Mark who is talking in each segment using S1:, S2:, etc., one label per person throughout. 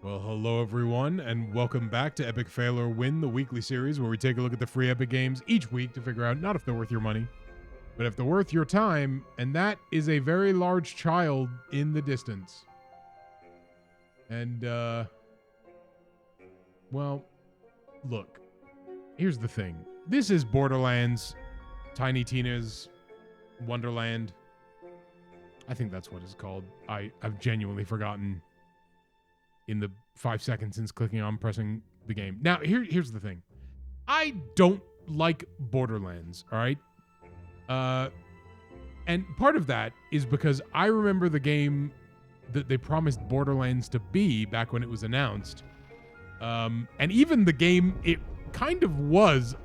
S1: Well, hello everyone, and welcome back to Epic Fail or Win, the weekly series where we take a look at the free Epic games each week to figure out not if they're worth your money, but if they're worth your time, and that is a very large child in the distance. And, well, look, here's the thing. This is Borderlands, Tiny Tina's Wonderland. I think that's what it's called. I've genuinely forgotten in the 5 seconds since clicking on pressing the game. Now, here's the thing. I don't like Borderlands, all right? And part of that is because I remember the game that they promised Borderlands to be back when it was announced. And even the game, it kind of was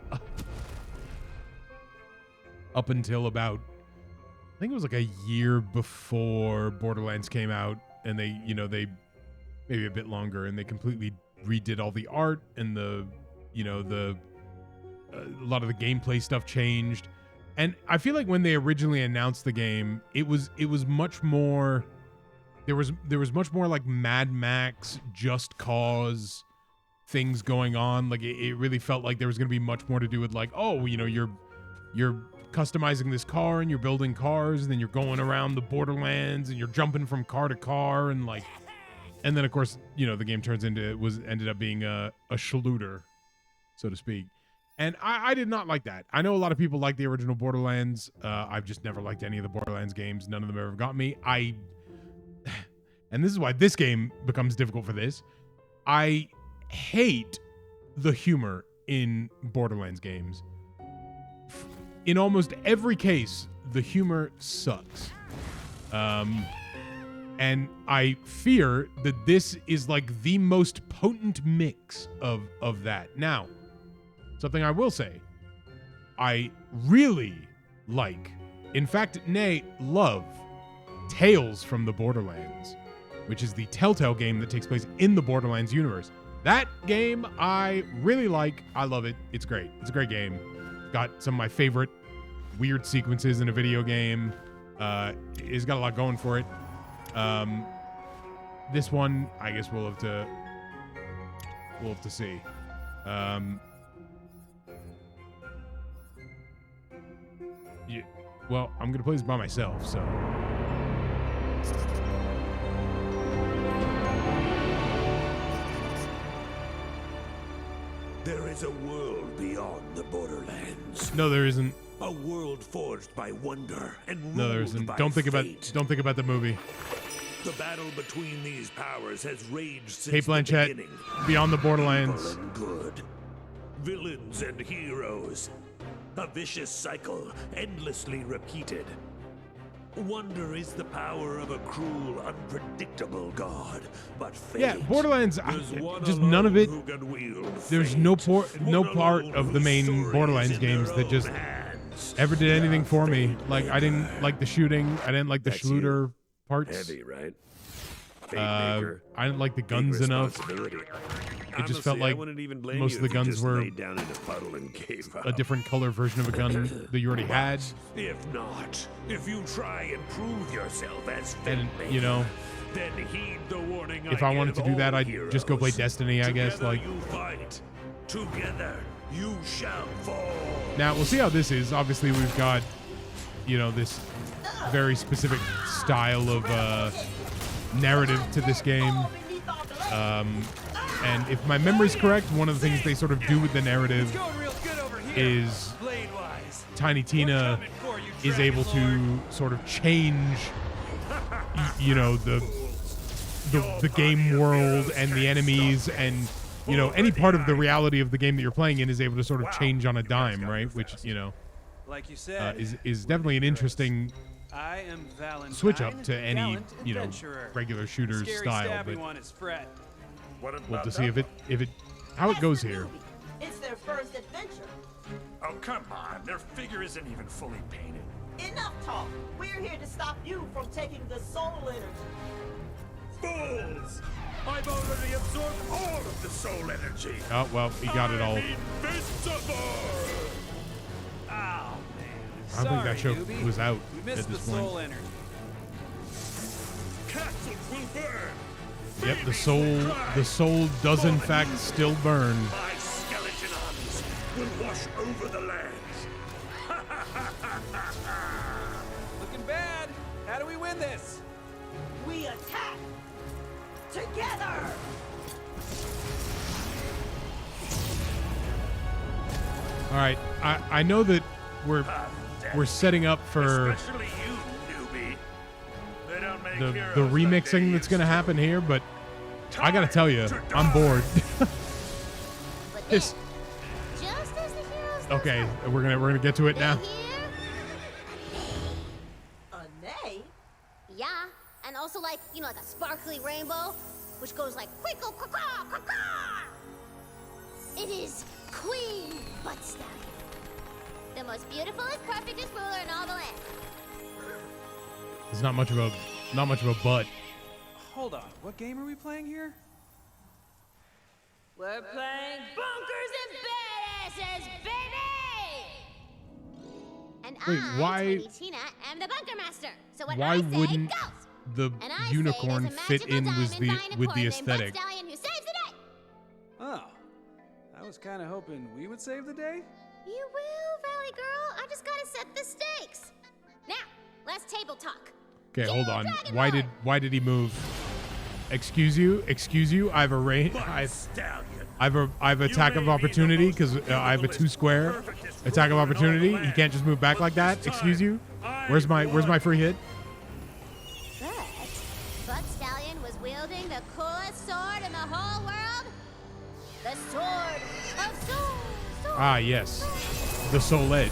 S1: up until about, I think it was like a year before Borderlands came out, and they maybe a bit longer, and they completely redid all the art and a lot of the gameplay stuff changed. And I feel like when they originally announced the game, it was much more, there was much more like Mad Max, Just Cause things going on. Like it really felt like there was going to be much more to do with like, oh, you're customizing this car and you're building cars, and then you're going around the Borderlands and you're jumping from car to car, and like, and then of course, the game ended up being a shooter, so to speak. And I did not like that. I know a lot of people like the original Borderlands. I've just never liked any of the Borderlands games. None of them ever got me. And this is why this game becomes difficult for this. I hate the humor in Borderlands games. In almost every case, the humor sucks. And I fear that this is like the most potent mix of that. Now, something I will say, I really like, in fact, nay, love Tales from the Borderlands, which is the Telltale game that takes place in the Borderlands universe. That game I really like. I love it. It's great. It's a great game. Got some of my favorite weird sequences in a video game. It's got a lot going for it. This one, I guess we'll have to see. Yeah, well, I'm gonna play this by myself, so.
S2: There is a world beyond the Borderlands.
S1: No, there isn't.
S2: A world forged by wonder and ruled
S1: No, there isn't.
S2: by
S1: Don't think
S2: fate.
S1: about the movie.
S2: The battle between these powers has raged since
S1: Kate Blanchett,
S2: the beginning.
S1: Beyond the Borderlands.
S2: Evil and good, villains and heroes. A vicious cycle, endlessly repeated. Wonder is the power of a cruel, unpredictable god, but fate.
S1: Yeah, Borderlands.
S2: is one
S1: Just none of it.
S2: who can wield
S1: There's
S2: fate.
S1: no
S2: One
S1: part
S2: alone
S1: of the
S2: whose
S1: main
S2: story is
S1: Borderlands
S2: in their
S1: games that
S2: own
S1: just
S2: hands.
S1: ever did anything for me.
S2: Fate
S1: Like, I didn't
S2: maker.
S1: like the shooting. I didn't like the
S2: That's
S1: shooter parts.
S2: Heavy, right?
S1: I didn't like the guns enough. It just felt like most of the guns were
S2: down in a puddle and gave up.
S1: a different color version of a gun that you already had.
S2: If not, if you try and prove yourself as
S1: And,
S2: Fate, then heed the warning.
S1: If I wanted to do that, I'd just go play Destiny, I guess.
S2: Together
S1: Like,
S2: you fight. Together you shall fall.
S1: now we'll see how this is. Obviously, we've got, this very specific style of narrative to this game. And if my memory's correct, one of the things they sort of do with the narrative is Tiny Tina is able to sort of change, the game world and the enemies, and any part of the reality of the game that you're playing in is able to sort of change on a dime, right? Which
S3: like you said,
S1: is definitely an interesting
S3: I am Valentine,
S1: switch up to any
S3: gallant adventurer.
S1: regular shooter
S3: Scary
S1: style,
S3: stabby
S1: but
S3: one is Fred.
S2: What
S1: we'll have to see
S2: about
S1: if it how it goes here.
S4: It's their first adventure.
S2: Oh, come on. Their figure isn't even fully painted.
S4: Enough talk. We're here to stop you from taking the soul energy.
S2: Fools! I've already absorbed all of the soul energy.
S1: Oh well, he got it all.
S2: Invincible!
S3: Oh man,
S1: I don't think that show
S3: newbie.
S1: was out
S3: We
S1: at
S3: missed the
S1: this point.
S3: soul energy.
S2: Castles will burn.
S1: Yep, the soul does in fact still burn.
S2: My skeleton armies will wash over the lands.
S3: Looking bad. How do we win this?
S4: We attack together.
S1: All right, I know that we're setting up for
S2: Especially you, newbie. They don't make
S1: the
S2: heroes like
S1: remixing
S2: they
S1: that's going to
S2: used
S1: happen here, but
S2: to.
S1: I got to tell you,
S2: Time to
S1: I'm
S2: die.
S1: bored.
S5: But then,
S1: This-
S5: just as the heroes
S1: Okay,
S5: themselves,
S1: we're gonna get to it
S5: they
S1: now.
S5: hear
S4: A nay?
S5: yeah, and also like like a sparkly rainbow, which goes like quickle quack quack quack. It is Queen Butt Stallion, the most beautiful, perfectest ruler in all the land.
S1: It's not much of a butt.
S3: Hold on. What game are we playing here?
S5: We're playing Bunkers and Badasses, baby! And
S1: Wait,
S5: I,
S1: why-
S5: Tiny Tina, am the Bunker Master. So when
S1: Why
S5: I say
S1: wouldn't
S5: goes,
S1: the
S5: and I
S1: unicorn
S5: say there's a
S1: fit
S5: magical
S1: in
S5: diamond
S1: with
S5: buying a
S1: the
S5: corn named
S1: aesthetic?
S5: Butt Stallion who saves the day.
S3: Oh. I was kind of hoping we would save the day.
S5: You will, Valley Girl. I just gotta set the stakes. Now, let's table talk.
S1: Okay, hold on.
S5: Dragon
S1: Why did he move? Excuse you. I've arranged.
S2: Stallion.
S1: I've attack of opportunity because I have a 2 square attack of opportunity. He can't just move back like that. Excuse you. Where's my free hit?
S5: But Butt Stallion was wielding the coolest sword in the whole world. The Sword of Souls.
S1: Ah, yes, the Soul Edge,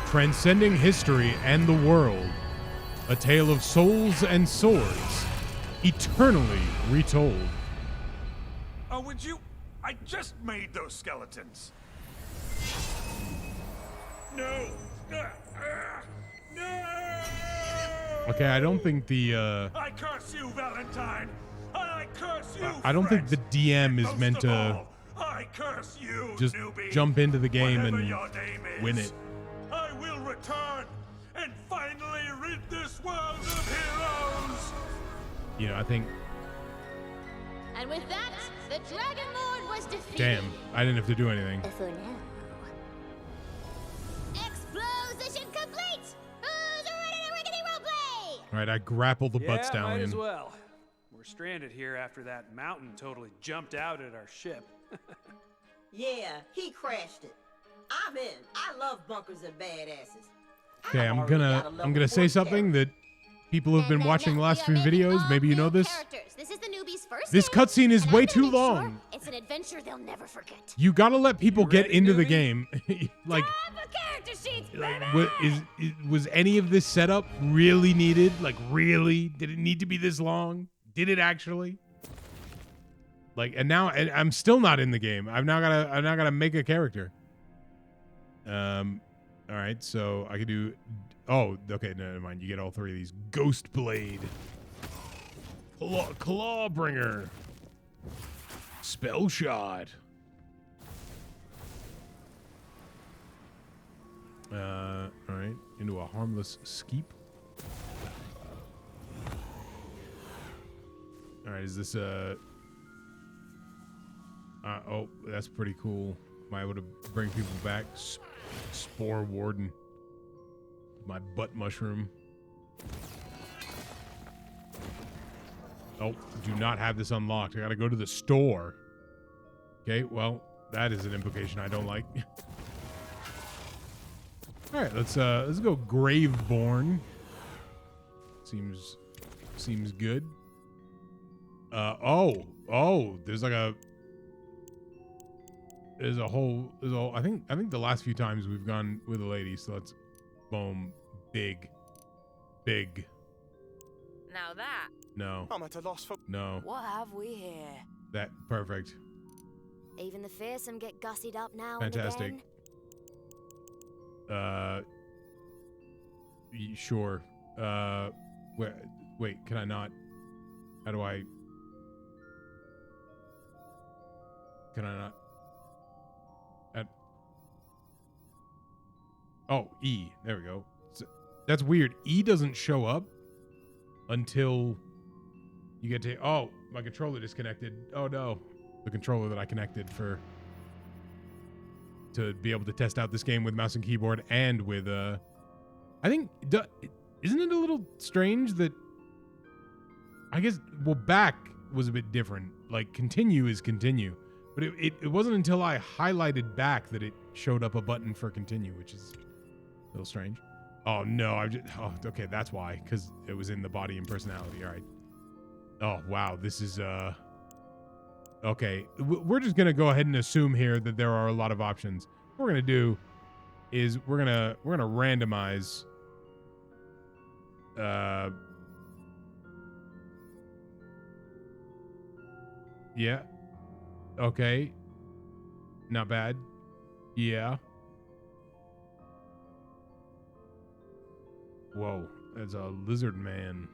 S1: transcending history and the world, a tale of souls and swords, eternally retold.
S2: Oh, would you? I just made those skeletons. No. No.
S1: Okay, I don't think the
S2: I curse you, Valentine. I curse you.
S1: I don't think the DM is
S2: Most
S1: meant
S2: of
S1: to
S2: all, I curse you,
S1: just
S2: newbie.
S1: jump into the game
S2: Whatever
S1: and
S2: your name is,
S1: win it.
S2: I will return and finally rid this world of heroes.
S1: I think.
S5: And with that, the Dragon Lord was defeated.
S1: Damn, I didn't have to do anything.
S5: For now. Exposition complete! Who's ready to rickety roleplay?
S1: All right, I grappled the
S3: Yeah,
S1: butt
S3: might
S1: stallion.
S3: as well. We're stranded here after that mountain totally jumped out at our ship.
S4: Yeah, he crashed it. I'm in. I love bunkers and badasses.
S1: Okay,
S4: I've
S1: I'm
S4: already got a
S1: gonna
S4: level
S1: say
S4: 4
S1: something that people who've been
S5: No,
S1: watching the
S5: we
S1: last
S5: are
S1: few
S5: making
S1: videos.
S5: all
S1: Maybe you know
S5: new
S1: this.
S5: characters. This is the newbie's first
S1: This
S5: game,
S1: cutscene is
S5: and
S1: way
S5: I'm
S1: too
S5: gonna make
S1: long.
S5: Sure it's an adventure they'll never forget.
S1: You gotta let people get
S3: ready,
S1: into the
S3: newbie?
S1: game. Like,
S5: Time for character sheets, baby!
S1: was any of this setup really needed? Like, really? Did it need to be this long? Did it actually? Like, and I'm still not in the game. I'm now gotta make a character. All right, so I could do. Oh, okay, no, never mind. You get all 3 of these. Ghost Blade, Clawbringer, Spell Shot. All right, into a harmless skeep. All right, is this oh, that's pretty cool. Am I able to bring people back? Spore Warden. My butt mushroom. Oh, do not have this unlocked. I gotta go to the store. Okay, well, that is an implication I don't like. All right, let's go Graveborn. Seems good. Oh, there's a whole I think the last few times we've gone with a lady, so let's boom, big.
S6: Now that.
S1: No.
S7: I'm at a loss for.
S1: No.
S6: What have we here?
S1: That perfect.
S5: Even the fearsome get gussied up now
S1: Fantastic.
S5: and again.
S1: Sure. Wait, can I not? How do I? Can I not? Oh, E. There we go. So, that's weird. E doesn't show up until You get to, oh, my controller disconnected. Oh no, the controller that I connected to be able to test out this game with mouse and keyboard and with, I think, isn't it a little strange that, I guess, well, back was a bit different. Like, continue is continue. But it wasn't until I highlighted back that it showed up a button for continue, which is a little strange. Oh, no. Okay, that's why. Because it was in the body and personality. All right. Oh, wow. This is, okay. We're just going to go ahead and assume here that there are a lot of options. What we're going to do is we're going to randomize, yeah. Okay. Not bad. Yeah. Whoa. That's a lizard man.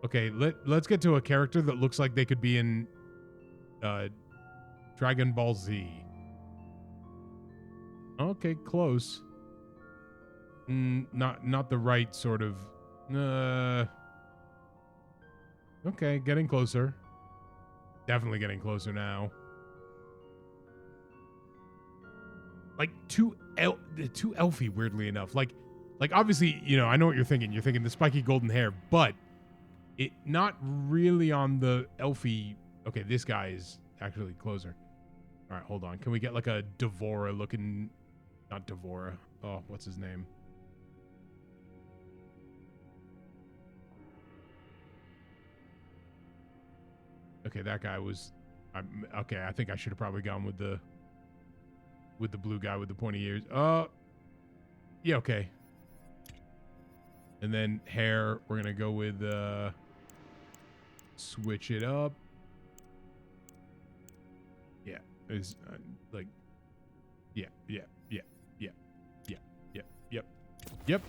S1: Okay, let's get to a character that looks like they could be in Dragon Ball Z. Okay, close. Not the right sort of. Okay, getting closer. Definitely getting closer now. Like too elfy, weirdly enough. Like obviously, you know, I know what you're thinking. You're thinking the spiky golden hair, but it not really on the elfy. Okay, this guy is actually closer. All right, hold on. Can we get like a Devora looking? Not Devora. Oh, what's his name? Okay, that guy was. Okay, I think I should have probably gone with the blue guy with the pointy ears. Yeah, okay. And then hair, we're gonna go with switch it up. Yeah, it's like, yeah. Yep.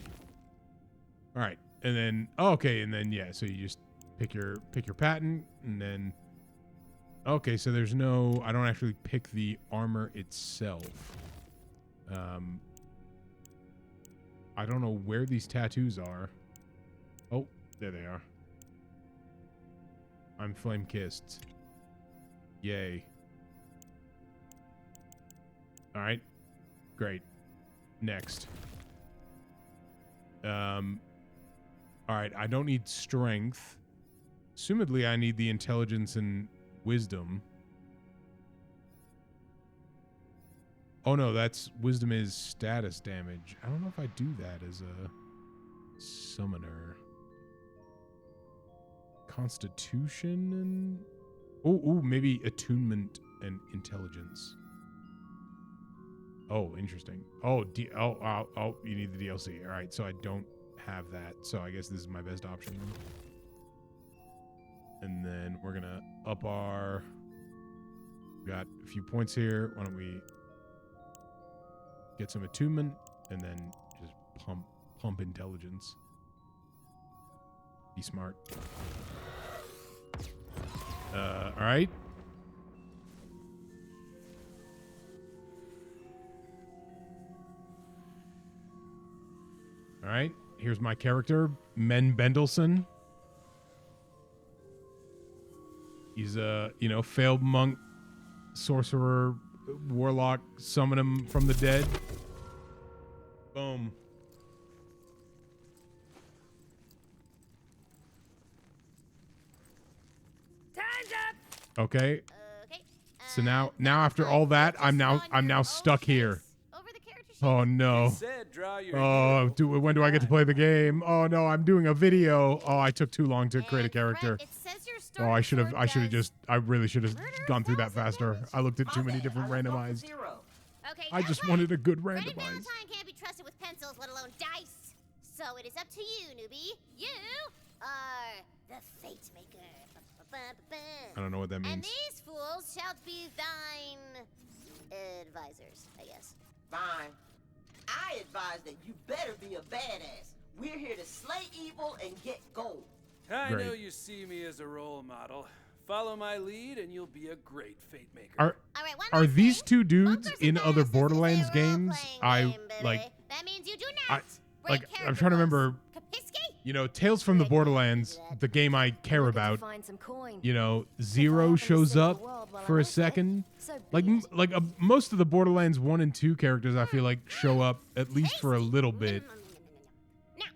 S1: All right, and then okay, and then yeah, so you just pick your pattern, and then. Okay, so there's no... I don't actually pick the armor itself. I don't know where these tattoos are. Oh, there they are. I'm flame-kissed. Yay. All right. Great. Next. All right, I don't need strength. Assumedly, I need the intelligence and... wisdom. Oh no, that's wisdom is status damage. I don't know if I do that as a summoner. Constitution and oh maybe attunement and intelligence. Oh, interesting. Oh, you need the DLC. All right, so I don't have that. So I guess this is my best option. And then we're gonna up our. We got a few points here. Why don't we get some attunement and then just pump intelligence. Be smart. All right. All right. Here's my character, Men Bendelson. He's a, failed monk, sorcerer, warlock, summon him from the dead. Boom.
S6: Time's up.
S1: Okay.
S5: Okay.
S1: So now after all that, I'm now stuck here.
S5: Over the character sheet.
S1: Oh no.
S3: Said, draw your
S1: Oh,
S3: hero.
S1: when do I get to play the game? Oh no, I'm doing a video. Oh, I took too long to create a
S5: And
S1: character.
S5: Brett, it says your
S1: Oh, I should have
S5: does
S1: I really should have
S5: murder,
S1: gone through that
S5: thousand
S1: faster.
S5: damage.
S1: I looked at too
S4: My
S1: many
S4: bad,
S1: different
S4: I was going for
S1: randomized.
S4: 0.
S5: Okay,
S1: I
S5: that's
S1: just
S5: right.
S1: wanted a good
S5: Brendan
S1: randomized.
S5: Valentine can't be trusted with pencils, let alone dice. So it is up to you, newbie. You are the fate maker.
S1: I don't know what that
S5: And
S1: means.
S5: these fools shall be thine advisors, I guess.
S4: Fine. I advise that you better be a badass. We're here to slay evil and get gold.
S3: I
S1: Great.
S3: know you see me as a role model. Follow my lead and you'll be a great fate maker.
S1: Are
S5: All right, one
S1: are
S5: last
S1: these
S5: thing.
S1: two dudes
S5: Bunkers
S1: in
S5: and
S1: other
S5: Badass is a
S1: Borderlands games?
S5: role-playing
S1: I
S5: game, baby.
S1: like
S5: That means you do not brave
S1: like,
S5: character
S1: I'm trying to
S5: was.
S1: remember,
S5: Kapisky?
S1: you know, Tales from the Borderlands, the game I care about.
S6: Find some coin.
S1: You know, Zero shows up for a second. Like, most of the Borderlands 1 and 2 characters, I feel like, show up at least for a little bit.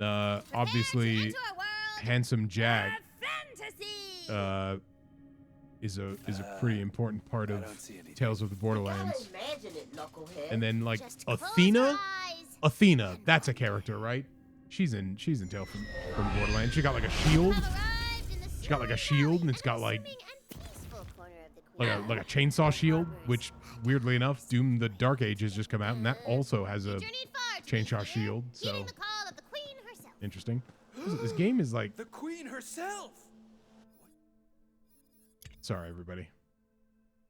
S1: Obviously, Handsome Jack is a pretty important part of Tales of the Borderlands.
S4: Imagine it, knucklehead.
S1: And then like
S5: Just close your
S1: Athena,
S5: eyes.
S1: that's a character, right? She's in Tales from Borderlands. She got like a shield. She got like a shield, and it's got like a chainsaw shield, which weirdly enough, Doom the Dark Age has just come out, and that also has a chainsaw shield. So interesting. This game is like,
S3: The queen herself.
S1: sorry everybody,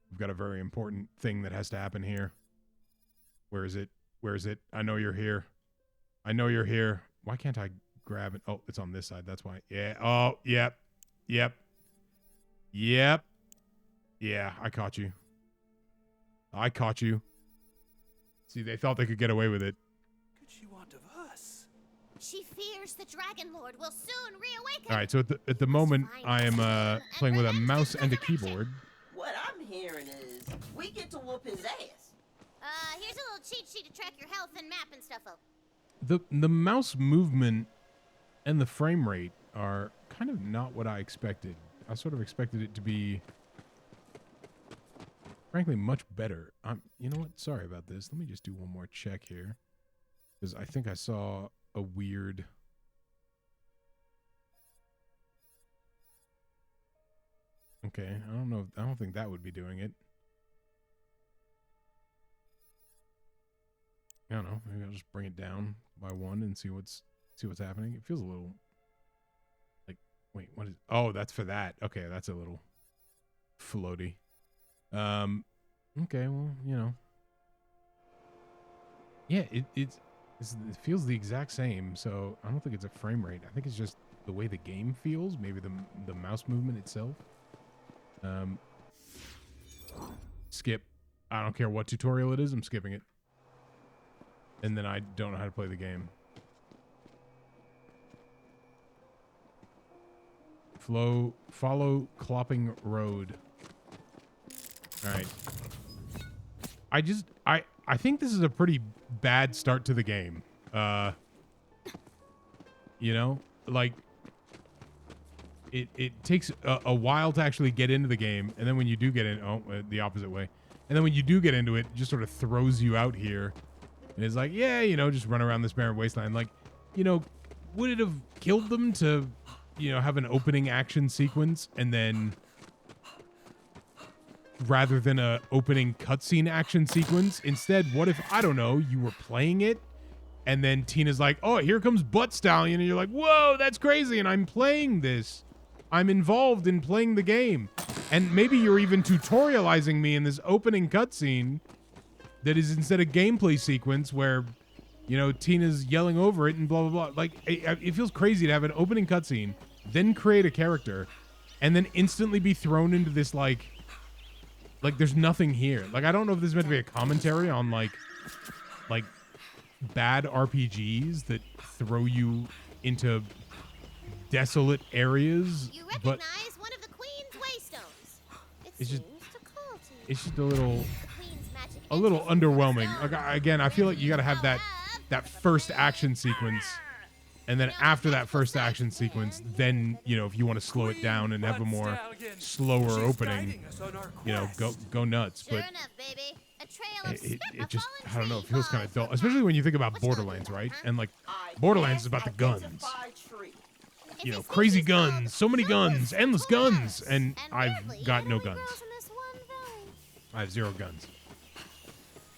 S1: we've got a very important thing that has to happen here. Where is it? I know you're here. Why can't I grab it? Oh, it's on this side. That's why. Yeah. Oh, yep. Yeah, I caught you. See, they thought they could get away with it.
S3: Could she want of us?
S5: She fears the Dragon Lord will soon reawaken.
S1: All right, so at the moment, I am playing with a mouse and a keyboard.
S4: What I'm hearing is we get to whoop his ass.
S5: Here's a little cheat sheet to track your health and map and stuff up.
S1: The mouse movement and the frame rate are kind of not what I expected. I sort of expected it to be, frankly, much better. You know what? Sorry about this. Let me just do one more check here, because I think I saw a weird. Okay, I don't know. I don't think that would be doing it. I don't know. Maybe I'll just bring it down by one and see what's happening. It feels a little like, wait, what is? Oh, that's for that. Okay, that's a little floaty. Okay, well, you know. Yeah, it feels the exact same. So I don't think it's a frame rate. I think it's just the way the game feels. Maybe the mouse movement itself. Skip. I don't care what tutorial it is. I'm skipping it. And then I don't know how to play the game. Follow Clopping Road. All right. I think this is a pretty bad start to the game. You know, like it takes a while to actually get into the game, and then when you do get in, the opposite way. And then when you do get into it, it just sort of throws you out here. And it's like, yeah, you know, just run around this barren wasteland. Like, you know, would it have killed them to, you know, have an opening action sequence and then, rather than a opening cutscene action sequence, instead, what if, I don't know, you were playing it and then Tina's like, oh, here comes Butt Stallion, and you're like, whoa, that's crazy, and I'm playing this. I'm involved in playing the game. And maybe you're even tutorializing me in this opening cutscene that is instead a gameplay sequence where, you know, Tina's yelling over it and blah, blah, blah. Like, it feels crazy to have an opening cutscene, then create a character, and then instantly be thrown into this, like there's nothing here. Like, I don't know if this is meant to be a commentary on, like bad RPGs that throw you into desolate areas.
S5: You recognize one of the Queen's waystones.
S1: It's just,
S5: to call to you.
S1: it's just a little
S5: The Queen's magic
S1: underwhelming.
S5: enters
S1: Like, again, I feel like you got to have that first action sequence, and then after that first action sequence, then, you know, if you want to slow it down and have a more slower opening, you know, go nuts.
S5: Sure
S1: But
S5: enough, baby. A trail of
S1: it just, I don't know, it feels kind of dull, especially when you think about Borderlands, right? And like, Borderlands is about the guns. You know, crazy guns, so many guns, endless guns, and I've got no guns. I have 0 guns.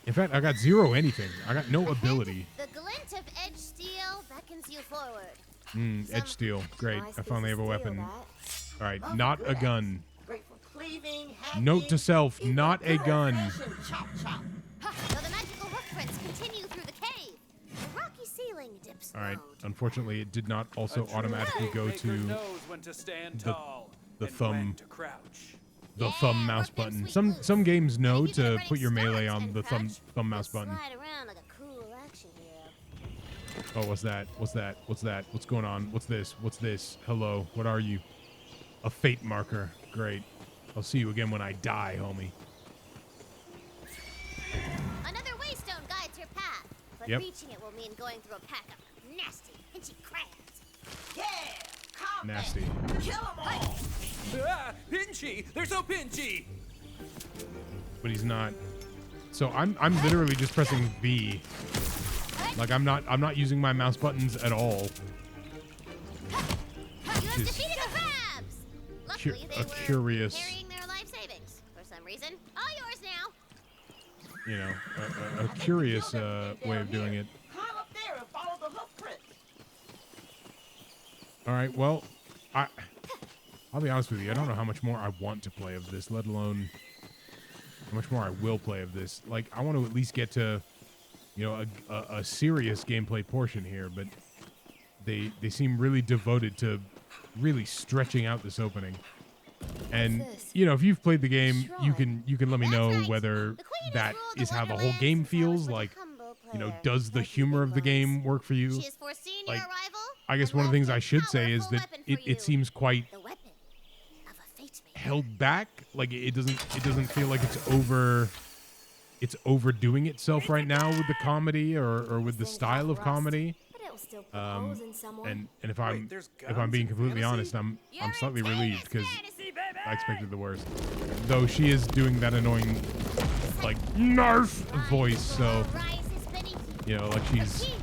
S1: In fact, I got 0 anything. I got no ability.
S5: The glint of edge steel beckons you forward.
S1: Edge steel, great. I finally have a weapon. All right, not a gun. Note to self, not a gun.
S5: Though the magical hoofprints continue through the cave, the rocky ceiling dips
S1: All right,
S5: low.
S1: unfortunately, it did not also automatically go to the thumb. The thumb mouse button. Some games know to put your melee on the thumb mouse button.
S5: Slide around like a cool action hero.
S1: Oh, what's that? What's that? What's that? What's going on? What's this? What's this? Hello, what are you? A fate marker. Great. I'll see you again when I die, homie.
S5: Another waystone guides your path, but
S1: Yep.
S5: reaching it will mean going through a pack of nasty, pinchy crabs.
S4: Yeah, combat.
S1: Nasty.
S4: Kill 'em all.
S7: Ah, pinchy! They're so pinchy!
S1: But he's not. So I'm literally just pressing V. Like I'm not using my mouse buttons at all.
S5: You have
S1: Which is
S5: defeated the crabs! Luckily, they
S1: a
S5: were
S1: curious-
S5: carrying their life savings for some reason. All yours now.
S1: You know, a curious way of doing it.
S4: Climb up there and follow the hoof prints.
S1: All right, well, I'll be honest with you. I don't know how much more I want to play of this, let alone how much more I will play of this. Like, I want to at least get to, you know, a serious gameplay portion here, but they seem really devoted to really stretching out this opening. And you know, if you've played the game, you can let me know whether that is how the whole game feels. Like, you know, does the humor of the game work for you?
S5: She has foreseen your
S1: Like,
S5: arrival.
S1: I guess
S5: and
S1: one of the things
S5: left
S1: I
S5: a
S1: should say is
S5: powerful
S1: that
S5: weapon for you.
S1: it seems quite
S5: The weapon of a fate maker.
S1: held back. Like it doesn't feel like it's overdoing itself right now with the comedy or with the style of comedy.
S6: But it'll still propose in some way.
S1: And if I'm
S3: there's
S1: if I'm
S3: guns
S1: being
S3: in
S1: completely
S3: fantasy?
S1: honest, I'm
S5: You're
S1: slightly
S5: in
S1: relieved because
S5: fantasy, baby!
S1: I expected the worst. Though she is doing that annoying like narf voice, so
S5: Rises beneath you.
S1: you know, like
S5: Here,
S1: she's
S5: you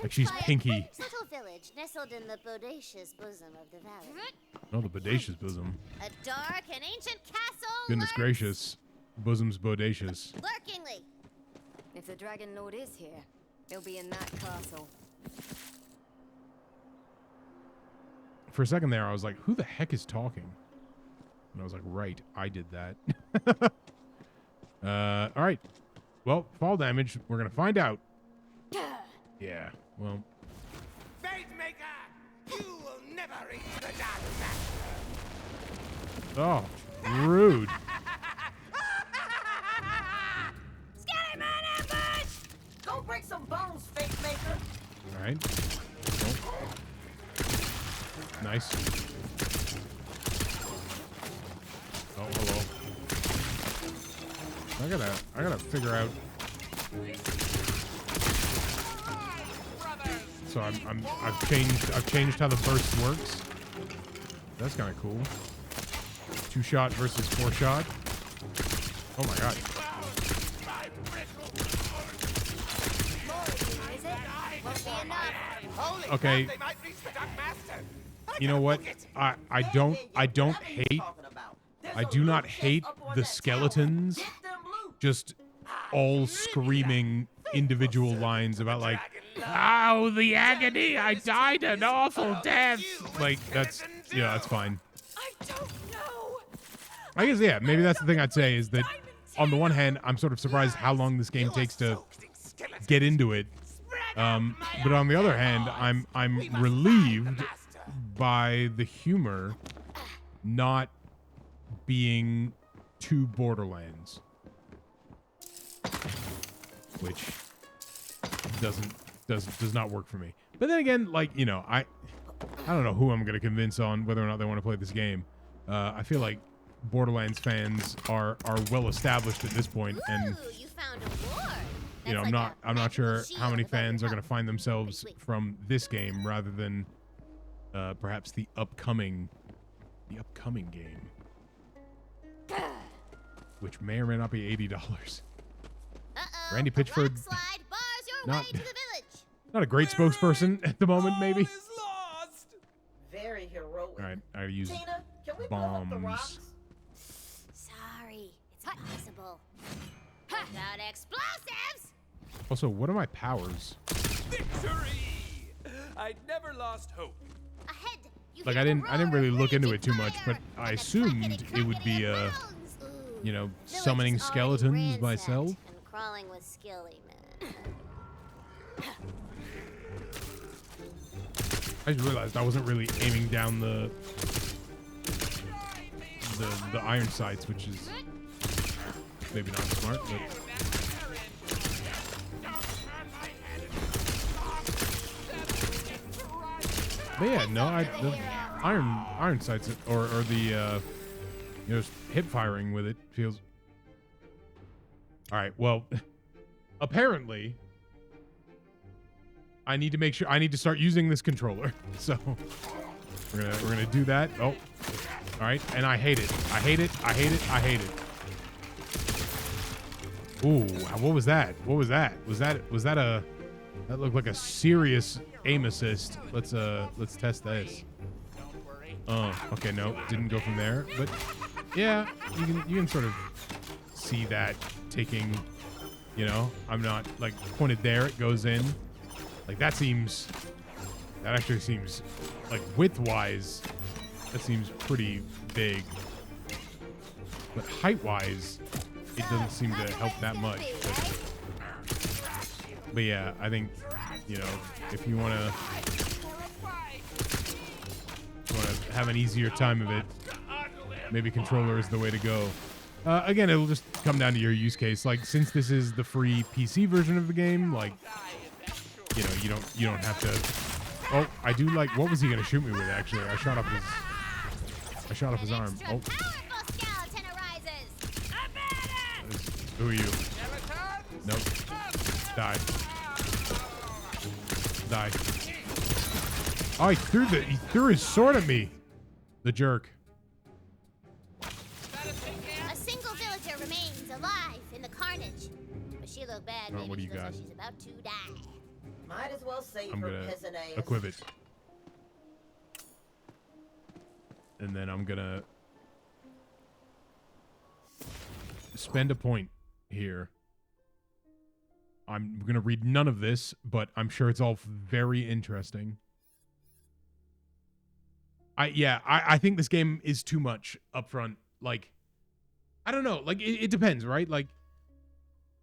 S1: like she's
S5: can try a
S1: Pinky.
S5: quaint little village nestled in the bodacious bosom of the valley.
S1: Oh, the bodacious bosom.
S5: A dark and ancient castle.
S1: Goodness
S5: lurks
S1: gracious, bosom's bodacious.
S5: Lurkingly.
S6: If the Dragon Lord is here, he'll be in that castle.
S1: For a second there, I was like, who the heck is talking? And I was like, right, I did that. All right. Well, fall damage. We're going to find out. Yeah, well.
S7: Fate Maker! You will never reach the dark master!
S1: Oh, rude.
S5: Skelly man ambush!
S4: Go break some bones, fate maker.
S1: All right. Oh. Nice. Oh, hello. I gotta figure out. So I've changed how the burst works. That's kind of cool. 2-shot versus 4-shot. Oh my god.
S5: Is it? Won't be enough.
S7: Holy
S1: Okay.
S7: crap, they might reach the dark master!
S1: You know what? I don't hate. I do not hate the skeletons just all screaming individual lines about like, oh, the agony, I died an awful death. Like that's fine.
S6: I don't know.
S1: I guess yeah, maybe that's the thing I'd say is that on the one hand, I'm sort of surprised how long this game takes to get into it. But on the other hand, I'm relieved by the humor not being too Borderlands, which does not work for me. But then again, like, you know, I don't know who I'm gonna convince on whether or not they want to play this game. I feel like Borderlands fans are well established at this point, and
S5: Ooh, you found a ward.
S1: you know,
S5: That's
S1: I'm not sure
S5: magical
S1: how many
S5: shield above
S1: fans
S5: your
S1: are going to
S5: cup.
S1: find themselves
S5: Pretty sweet.
S1: from this game rather than perhaps the upcoming game, which may or may not be $80.
S5: Uh-oh,
S1: Randy
S5: a
S1: Pitchford,
S5: rock slide bars your
S1: not-
S5: way to the village.
S1: not a great spokesperson at the moment, maybe.
S7: All is lost!
S4: Very heroic.
S1: All right, I use
S4: Tina, can we blow up the
S1: bombs.
S4: rocks?
S5: Sorry, it's impossible. Without explosives!
S1: Also, what are my powers?
S7: Victory! I'd never lost hope.
S5: Ahead, you
S1: Like
S5: hear
S1: I
S5: the
S1: didn't
S5: roar
S1: really
S5: of
S1: look into
S5: raging
S1: it too much,
S5: fire,
S1: but I
S5: and the
S1: assumed
S5: clackety,
S1: it would be
S5: clackety of rounds. Ooh,
S1: you know,
S5: village
S1: summoning
S5: is already
S1: skeletons myself.
S5: ransacked and crawling with skilly men.
S1: I just realized I wasn't really aiming down the iron sights, which is maybe not smart, but But yeah, no, the iron sights or the hip firing with it feels. All right, well, apparently, I need to start using this controller. So we're gonna do that. Oh, all right, and I hate it. I hate it. I hate it. I hate it. Ooh, what was that? What was that? Was that a? That looked like a serious aim assist. Let's test this. Okay, no, didn't go from there. But yeah, you can sort of see that taking. You know, I'm not like pointed there. It goes in. Like that actually seems like width-wise, that seems pretty big. But height-wise, it doesn't seem to help that much. But yeah, I think, you know, if you want to have an easier time of it, maybe controller is the way to go. Again, it'll just come down to your use case. Like, since this is the free PC version of the game, like, you know, you don't have to. Oh, I do like. What was he gonna shoot me with? Actually, I shot off his arm. Oh. Who are you? Nope. Die. Die. Oh, he threw his sword at me. The jerk.
S5: A single villager remains alive in the carnage, but she looked bad.
S1: Oh, what do you got?
S5: Like she's about to die.
S4: Might as well save
S1: I'm
S4: her
S1: gonna
S4: peasant ass.
S1: equip it. And then I'm gonna spend a point here. I'm gonna read none of this, but I'm sure it's all very interesting. I think this game is too much upfront. Like, I don't know. Like, it depends, right? Like,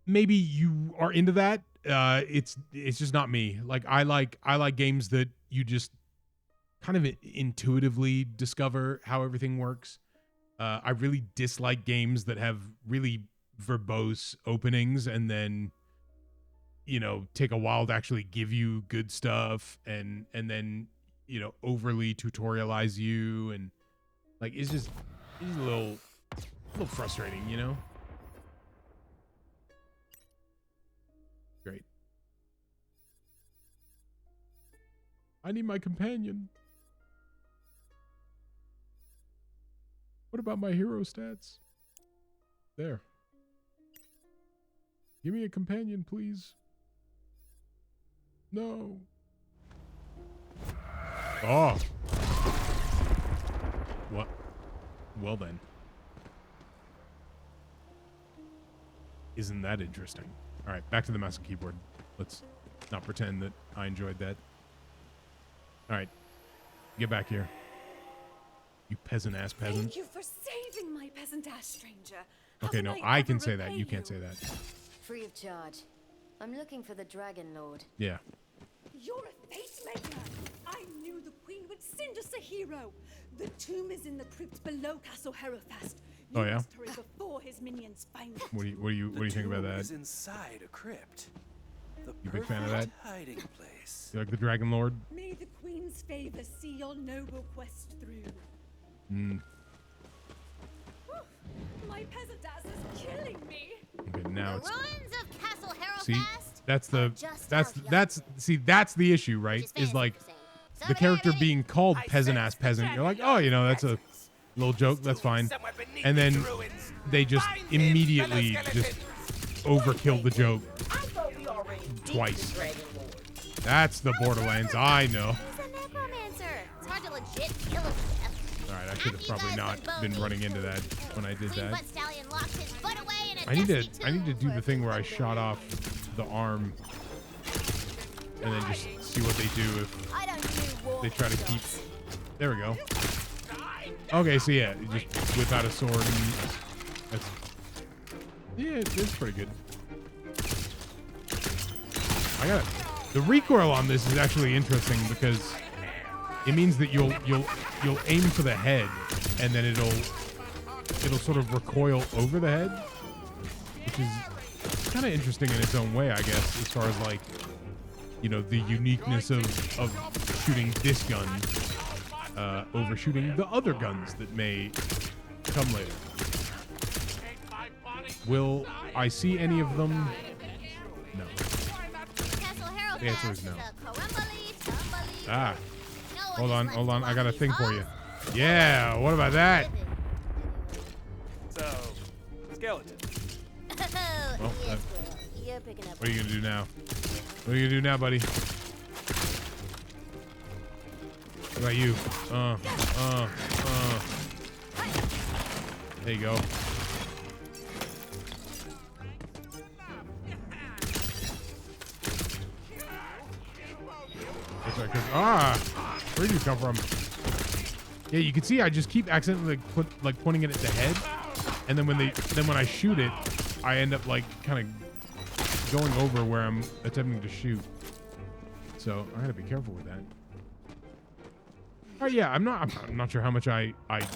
S1: maybe you are into that. It's just not me. Like, I like games that you just kind of intuitively discover how everything works. I really dislike games that have really verbose openings and then, you know, take a while to actually give you good stuff and then, you know, overly tutorialize you, and like it's just a little frustrating, you know? Great. I need my companion. What about my hero stats? There. Give me a companion, please. No. Oh. What? Well then. Isn't that interesting? All right, back to the mouse and keyboard. Let's not pretend that I enjoyed that. All right, get back here. You peasant-ass peasant.
S8: Thank you for saving my peasant-ass stranger.
S1: Okay, no, I can say that. You can't say that.
S6: Free of charge. I'm looking for the Dragon Lord.
S1: Yeah.
S8: You're a face maker. I knew the queen would send us a hero. The tomb is in the crypt below Castle Herofast.
S1: Oh yeah.
S8: Must hurry before his minions find it.
S1: What do you think about that?
S3: Is inside a crypt. The
S1: You big fan of that?
S3: hiding place.
S1: You like the Dragon Lord?
S8: May the queen's favor see your noble quest through. My peasant ass is killing me.
S1: Okay, now
S5: The
S1: it's
S5: ruins of Castle Herofast.
S1: see. That's the
S5: just
S1: that's the issue, right? Is like the character being called peasant-ass peasant. You're like, oh, you know, that's a little joke. That's fine. And then they just immediately just overkill the joke
S4: I thought we already beat the
S1: twice.
S4: Dragon Lord.
S1: That's the Borderlands. I know.
S5: He's a necromancer. It's hard to legit kill him to death.
S1: All right, I should have probably not been running into that when I did
S5: Queen
S1: that.
S5: Butt Stallion locked his butt away in a
S1: I need
S5: dusty
S1: to do
S5: tomb.
S1: the thing where I shot off the arm and then just see what they do if
S5: I don't do war
S1: they try to keep.
S5: shots.
S1: There we go. Okay, so yeah, you just whip out a sword and that's it's pretty good. The recoil on this is actually interesting because it means that you'll aim for the head and then it'll sort of recoil over the head, which is kind of interesting in its own way, I guess, as far as like you know, the uniqueness of shooting this gun over shooting the other guns that may come later. Will I see any of them? No. The answer is no. Ah. Hold on. I got a thing for you. Yeah, what about that?
S3: So, skeleton.
S1: Well,
S5: Yes, Will. You're picking up.
S1: what are you gonna do now? What are you gonna do now, buddy? What about you? There you go. That's right, where did you come from? Yeah, you can see I just keep accidentally pointing it at the head, and then when I shoot it, I end up like kind of going over where I'm attempting to shoot. So I gotta be careful with that. Oh yeah, I'm not sure how much I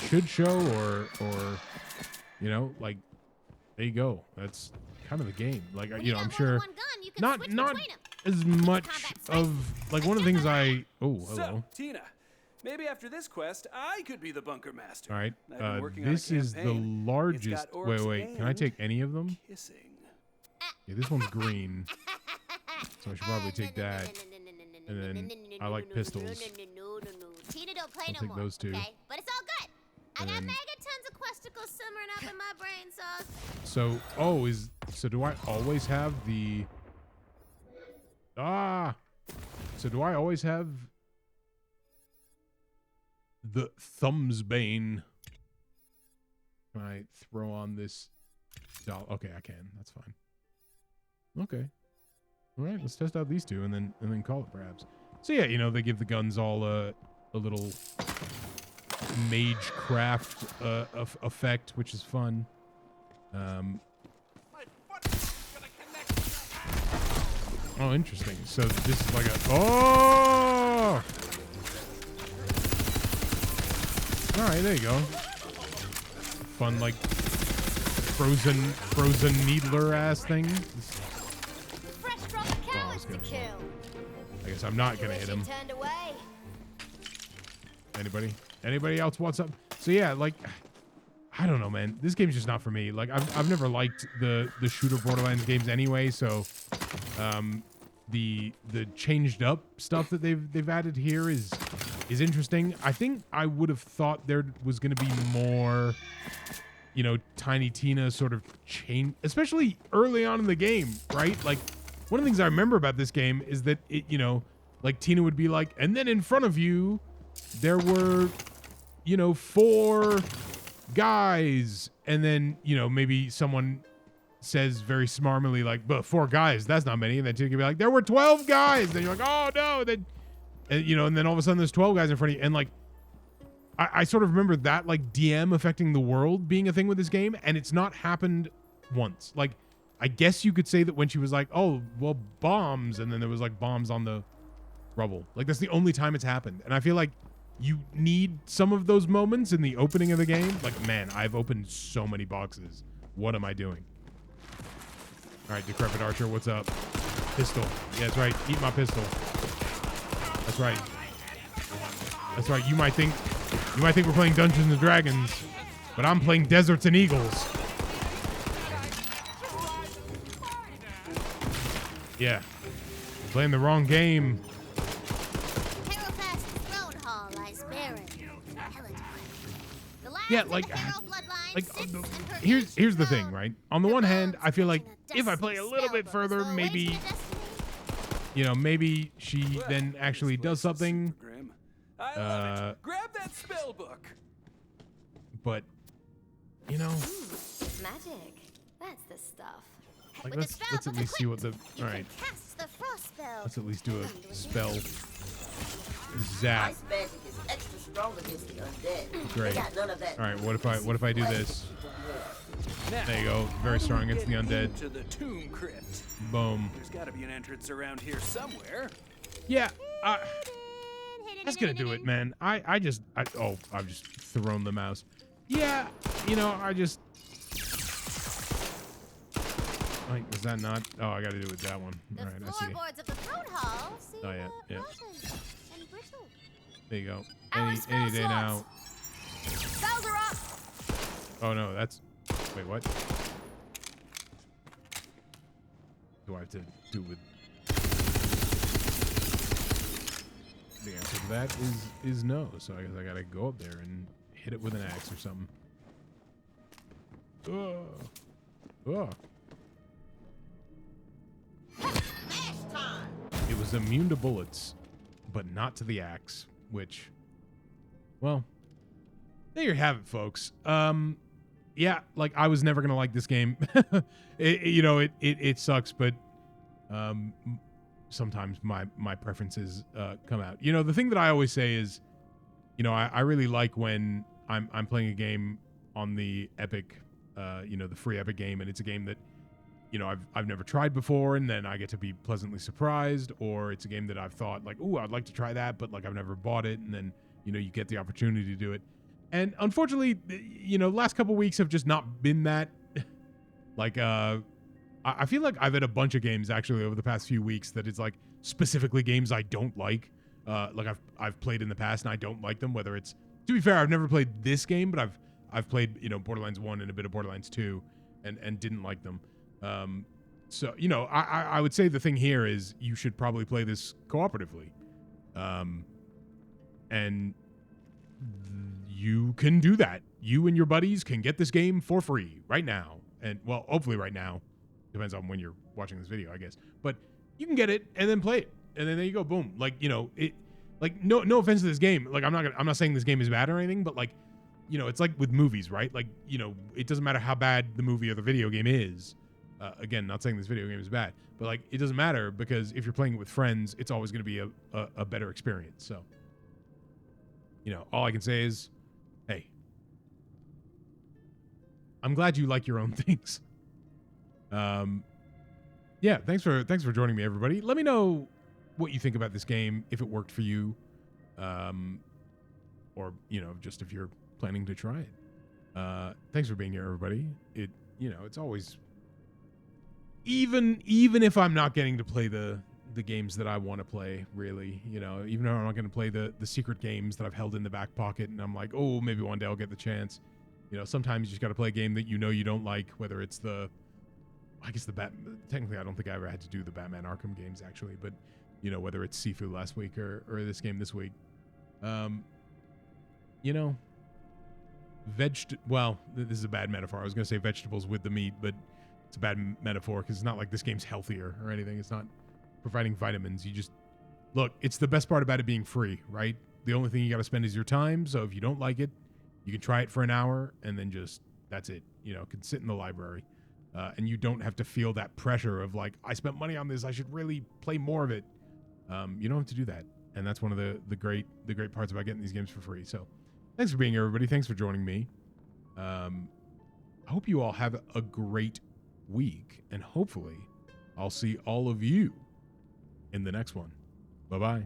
S1: should show or you know, like, there you go. That's kind of the game. Like, you know, I'm sure not as much of like one of the things oh, hello.
S3: So, Tina, maybe after this quest, I could be the bunker master.
S1: All right.
S3: I've been working on a
S1: This is the
S3: campaign.
S1: largest.
S3: It's got orcs
S1: Wait. Can I take any of them?
S3: Kissing.
S1: Yeah, this one's green. So I should probably take that. And then I like pistols.
S5: Tina don't play
S1: I'll
S5: no
S1: take
S5: more,
S1: those two.
S5: okay? But it's all good. I
S1: And
S5: got
S1: then-
S5: megatons of questicles simmering up in my brain sauce.
S1: So do I always have the so do I always have the Thumbsbane? Can I throw on this doll? Okay, I can. That's fine. Okay. All right, let's test out these two and then call it perhaps. So yeah, you know, they give the guns all a little magecraft effect, which is fun. Oh, interesting. So this is like a all right, there you go. Fun, like frozen needler ass thing.
S6: Fresh tropicales to kill.
S1: I guess I'm not gonna hit him.
S6: Turned away.
S1: Anybody else wants up? So yeah, like, I don't know, man. This game's just not for me. Like, I've never liked the shooter Borderlands games anyway. So, the changed up stuff that they've added here is interesting. I think I would have thought there was going to be more, you know, Tiny Tina sort of change, especially early on in the game, right? Like, one of the things I remember about this game is that it, you know, like Tina would be like, and then in front of you, there were, you know, 4 guys, and then, you know, maybe someone says very smarmily like, but 4 guys, that's not many, and then Tina can be like, there were 12 guys, then you're like, oh no, then, and you know, and then all of a sudden there's 12 guys in front of you, and like, I sort of remember that, like, DM affecting the world being a thing with this game, and it's not happened once. Like, I guess you could say that when she was like, oh, well, bombs, and then there was like bombs on the rubble, like that's the only time it's happened. And I feel like you need some of those moments in the opening of the game. Like, man, I've opened so many boxes. What am I doing? All right, Decrepit Archer, what's up? Pistol. Yeah, that's right. Eat my pistol. That's right. That's right. You might think we're playing Dungeons and Dragons, but I'm playing Deserts and Eagles. Yeah. Playing the wrong game. Yeah, like here's the thing, right? On the one hand, I feel like if I play a little bit further, maybe, you know, maybe she then actually does something.
S3: I love it. Grab that spell book.
S1: But, you know,
S6: Magic. That's the stuff.
S1: like let's at least see what the all right. Let's at least do a spell. Zap.
S4: Ice magic is extra strong against the undead.
S1: Great.
S4: They got none of that.
S1: All right, what if I do this? There you go. Very strong against the undead.
S3: To the tomb crypt.
S1: Boom.
S3: There's got to be an entrance around here somewhere.
S1: Yeah. That's gonna do it, man. I've just thrown the mouse. Yeah, you know, Like, is that not? Oh, I got to do it with that one.
S5: The
S1: All right, I see.
S5: floorboards of the throne hall seem
S1: Oh, yeah, yeah.
S5: rotten and brittle.
S1: There you go.
S5: Our
S1: Any
S5: spell
S1: day now.
S5: slots. Spells are up.
S1: Oh no, that's. Wait, what? Do I have to do with? The answer to that is no. So I guess I gotta go up there and hit it with an axe or something. Oh. Oh.
S4: Smash time!
S1: It was immune to bullets, but not to the axe, which, well, there you have it, folks. Yeah, like I was never gonna like this game. It sucks, but sometimes my preferences come out. You know, the thing that I always say is, I really like when I'm playing a game on the Epic, the free Epic game, and it's a game that I've never tried before, and then I get to be pleasantly surprised, or it's a game that I've thought like, ooh, I'd like to try that, but like I've never bought it, and then you get the opportunity to do it. And unfortunately, last couple weeks have just not been that. Like, I feel like I've had a bunch of games actually over the past few weeks that it's like specifically games I don't like. Like I've played in the past and I don't like them. Whether it's, to be fair, I've never played this game, but I've played Borderlands 1 and a bit of Borderlands 2, and didn't like them. So I would say the thing here is you should probably play this cooperatively, and you can do that. You and your buddies can get this game for free right now. And, well, hopefully right now. Depends on when you're watching this video, I guess. But you can get it and then play it. And then there you go, boom. Like, it, like, no offense to this game. Like, I'm not saying this game is bad or anything, but like, it's like with movies, right? Like, it doesn't matter how bad the movie or the video game is. Again, not saying this video game is bad, but like, it doesn't matter because if you're playing it with friends, it's always going to be a better experience. So, all I can say is, hey, I'm glad you like your own things. Yeah, thanks for joining me, everybody. Let me know what you think about this game, if it worked for you, or just if you're planning to try it. Thanks for being here, everybody. It's always, even if I'm not getting to play the games that I want to play, really, even though I'm not going to play the secret games that I've held in the back pocket, and I'm like, oh, maybe one day I'll get the chance. Sometimes you just got to play a game that you don't like, whether it's technically I don't think I ever had to do the Batman Arkham games actually, but whether it's Sifu last week or this game this week, well, this is a bad metaphor. I was going to say vegetables with the meat, but it's a bad metaphor because it's not like this game's healthier or anything. It's not providing vitamins. You just, look, it's the best part about it being free, right? The only thing you got to spend is your time. So if you don't like it, you can try it for an hour and then just, that's it. Can sit in the library. And you don't have to feel that pressure of like, I spent money on this, I should really play more of it. You don't have to do that. And that's one of the great parts about getting these games for free. So thanks for being here, everybody. Thanks for joining me. I hope you all have a great week, and hopefully I'll see all of you in the next one. Bye-bye.